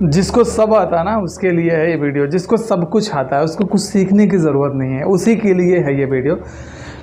जिसको सब आता है ना उसके लिए है ये वीडियो। जिसको सब कुछ आता है उसको कुछ सीखने की ज़रूरत नहीं है, उसी के लिए है ये वीडियो।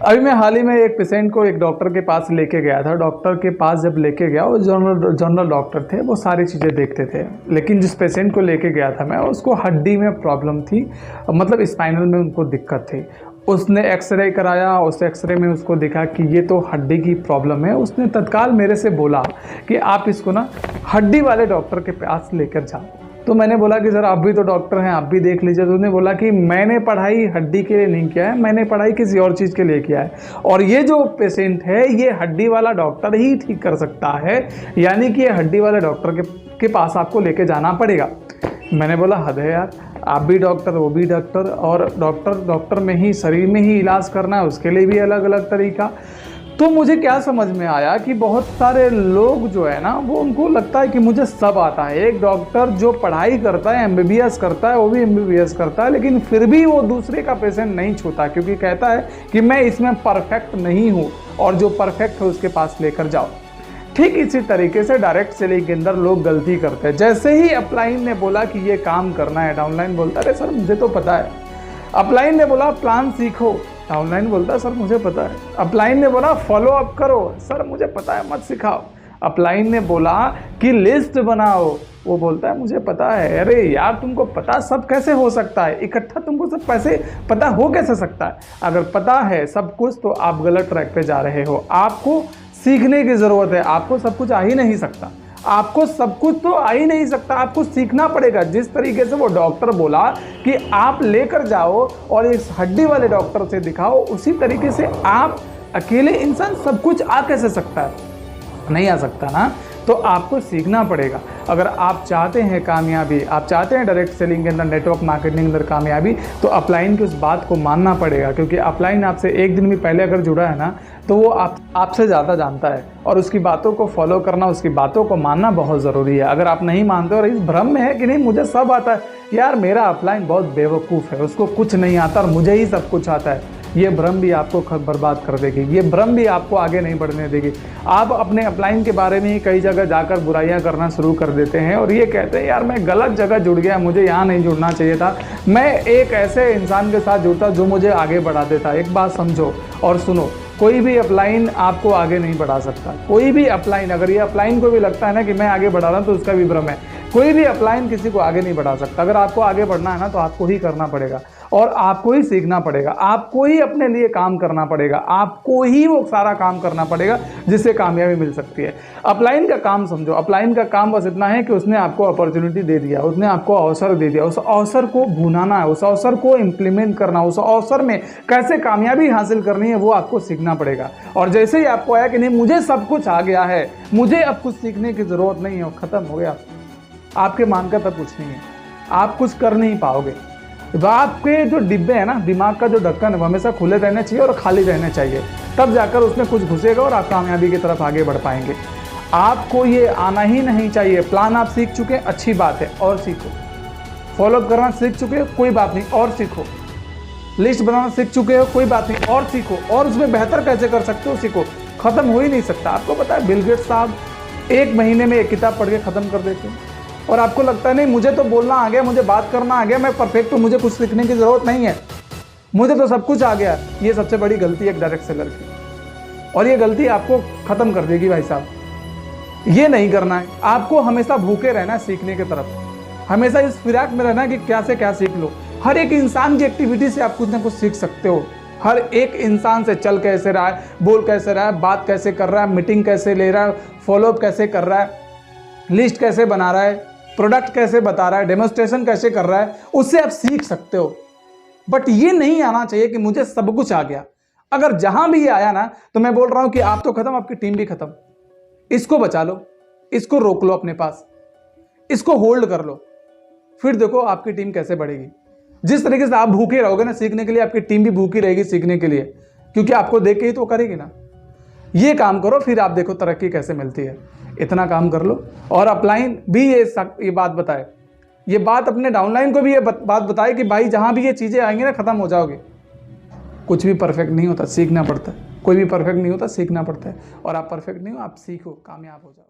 अभी मैं हाल ही में एक पेशेंट को एक डॉक्टर के पास लेके गया था। डॉक्टर के पास जब लेके गया, वो जनरल डॉक्टर थे, वो सारी चीज़ें देखते थे। लेकिन जिस पेशेंट को लेके गया था मैं, उसको हड्डी में प्रॉब्लम थी, मतलब स्पाइनल में उनको दिक्कत थी। उसने एक्सरे कराया, उस एक्सरे में उसको दिखा कि ये तो हड्डी की प्रॉब्लम है। उसने तत्काल मेरे से बोला कि आप इसको ना हड्डी वाले डॉक्टर के पास लेकर जाओ। तो मैंने बोला कि सर आप भी तो डॉक्टर हैं, आप भी देख लीजिए। तो उसने बोला कि मैंने पढ़ाई हड्डी के लिए नहीं किया है, मैंने पढ़ाई किसी और चीज़ के लिए किया है, और ये जो पेशेंट है ये हड्डी वाला डॉक्टर ही ठीक कर सकता है, यानी कि ये हड्डी वाले डॉक्टर के पास आपको लेके जाना पड़ेगा। मैंने बोला हद है यार, आप भी डॉक्टर वो भी डॉक्टर, और डॉक्टर में ही शरीर में ही इलाज करना है, उसके लिए भी अलग अलग तरीका। तो मुझे क्या समझ में आया कि बहुत सारे लोग जो है ना, वो उनको लगता है कि मुझे सब आता है। एक डॉक्टर जो पढ़ाई करता है, एमबीबीएस करता है, वो भी एमबीबीएस करता है, लेकिन फिर भी वो दूसरे का पेशेंट नहीं छूता, क्योंकि कहता है कि मैं इसमें परफेक्ट नहीं हूँ, और जो परफेक्ट है उसके पास लेकर जाओ। ठीक इसी तरीके से डायरेक्ट सेलिंग के अंदर लोग गलती करते हैं। जैसे ही अपलाइन ने बोला कि ये काम करना है, डाउनलाइन बोलता है अरे सर मुझे तो पता है। अपलाइन ने बोला प्लान सीखो, डाउनलाइन बोलता है सर मुझे पता है। अपलाइन ने बोला फॉलो अप करो, सर मुझे पता है मत सिखाओ। अपलाइन ने बोला कि लिस्ट बनाओ, वो बोलता है मुझे पता है। अरे यार तुमको पता सब कैसे हो सकता है, इकट्ठा तुमको सब कैसे पता हो कैसे सकता है? अगर पता है सब कुछ तो आप गलत ट्रैक पे जा रहे हो। आपको सीखने की ज़रूरत है। आपको सब कुछ आ ही नहीं सकता, आपको सब कुछ तो आ ही नहीं सकता, आपको सीखना पड़ेगा। जिस तरीके से वो डॉक्टर बोला कि आप लेकर जाओ और इस हड्डी वाले डॉक्टर से दिखाओ, उसी तरीके से आप अकेले इंसान सब कुछ आ कैसे सकता है? नहीं आ सकता ना। तो आपको सीखना पड़ेगा। अगर आप चाहते हैं कामयाबी, आप चाहते हैं डायरेक्ट सेलिंग के अंदर, नेटवर्क मार्केटिंग के अंदर कामयाबी, तो अपलाइन की उस बात को मानना पड़ेगा। क्योंकि अपलाइन आपसे एक दिन भी पहले अगर जुड़ा है ना, तो वो आपसे ज़्यादा जानता है, और उसकी बातों को फॉलो करना, उसकी बातों को मानना बहुत ज़रूरी है। अगर आप नहीं मानते और इस भ्रम में है कि नहीं मुझे सब आता है, यार मेरा अपलाइन बहुत बेवकूफ़ है, उसको कुछ नहीं आता और मुझे ही सब कुछ आता है, ये भ्रम भी आपको बर्बाद कर देगी। ये भ्रम भी आपको आगे नहीं बढ़ने देगी। आप अपने अपलाइन के बारे में ही कई जगह जाकर बुराइयां करना शुरू कर देते हैं, और ये कहते हैं यार मैं गलत जगह जुड़ गया, मुझे यहाँ नहीं जुड़ना चाहिए था, मैं एक ऐसे इंसान के साथ जुड़ता जो मुझे आगे बढ़ा देता। एक बात समझो और सुनो, कोई भी अपलाइन आपको आगे नहीं बढ़ा सकता। कोई भी अपलाइन, अगर ये अपलाइन को भी लगता है ना कि मैं आगे बढ़ा रहा हूँ, तो उसका भी भ्रम है। कोई भी अपलाइन किसी को आगे नहीं बढ़ा सकता। अगर आपको आगे बढ़ना है ना, तो आपको ही करना पड़ेगा, और आपको ही सीखना पड़ेगा, आपको ही अपने लिए काम करना पड़ेगा, आपको ही वो सारा काम करना पड़ेगा जिससे कामयाबी मिल सकती है। अपलाइन का काम समझो, अपलाइन का काम बस इतना है कि उसने आपको अपॉर्चुनिटी दे दिया, उसने आपको अवसर दे दिया, उस अवसर को भुनाना है, उस अवसर को इम्प्लीमेंट करना, उस अवसर में कैसे कामयाबी हासिल करनी है वो आपको सीखना पड़ेगा। और जैसे ही आपको आया कि नहीं मुझे सब कुछ आ गया है, मुझे अब कुछ सीखने की ज़रूरत नहीं है, ख़त्म हो गया। आपके मान का तब कुछ नहीं है, आप कुछ कर नहीं पाओगे। तो आपके जो डिब्बे हैं ना, दिमाग का जो ढक्कन है, वो हमेशा खुले रहने चाहिए और खाली रहने चाहिए, तब जाकर उसमें कुछ घुसेगा और आप कामयाबी की तरफ आगे बढ़ पाएंगे। आपको ये आना ही नहीं चाहिए। प्लान आप सीख चुके हैं, अच्छी बात है, और सीखो। फॉलोअप करना सीख चुके हो, कोई बात नहीं, और सीखो। लिस्ट बनाना सीख चुके हो, कोई बात नहीं, और सीखो। और उसमें बेहतर कैसे कर सकते हो सीखो। ख़त्म हो ही नहीं सकता। आपको पता है बिल गेट्स साहब 1 महीने में एक किताब पढ़ के ख़त्म कर देते हैं, और आपको लगता है नहीं मुझे तो बोलना आ गया, मुझे बात करना आ गया, मैं परफेक्ट हूँ, मुझे कुछ सीखने की ज़रूरत नहीं है, मुझे तो सब कुछ आ गया। ये सबसे बड़ी गलती है एक डायरेक्ट सेलर की, और ये गलती आपको ख़त्म कर देगी भाई साहब। ये नहीं करना है। आपको हमेशा भूखे रहना है सीखने की तरफ, हमेशा इस फिराक में रहना है कि क्या से क्या सीख लो। हर एक इंसान की एक्टिविटी से आप कुछ ना कुछ सीख सकते हो। हर एक इंसान से चल कैसे रहा है, बोल कैसे रहा है, बात कैसे कर रहा है, मीटिंग कैसे ले रहा है, फॉलोअप कैसे कर रहा है, लिस्ट कैसे बना रहा है, प्रोडक्ट कैसे बता रहा है, डेमोन्स्ट्रेशन कैसे कर रहा है, उससे आप सीख सकते हो। बट ये नहीं आना चाहिए कि मुझे सब कुछ आ गया। अगर जहां भी ये आया ना, तो मैं बोल रहा हूं कि आप तो खत्म, आपकी टीम भी खत्म। इसको बचा लो, इसको रोक लो अपने पास, इसको होल्ड कर लो, फिर देखो आपकी टीम कैसे बढ़ेगी। जिस तरीके से आप भूखे रहोगे ना सीखने के लिए, आपकी टीम भी भूखी रहेगी सीखने के लिए, क्योंकि आपको देख के ही तो करेगी ना। ये काम करो, फिर आप देखो तरक्की कैसे मिलती है। इतना काम कर लो। और अपलाइन भी ये बात बताए, ये बात अपने डाउनलाइन को भी ये बात बताए कि भाई जहां भी ये चीज़ें आएंगी ना, ख़त्म हो जाओगे। कुछ भी परफेक्ट नहीं होता, सीखना पड़ता है। कोई भी परफेक्ट नहीं होता, सीखना पड़ता है। और आप परफेक्ट नहीं हो, आप सीखो, कामयाब हो जाओ।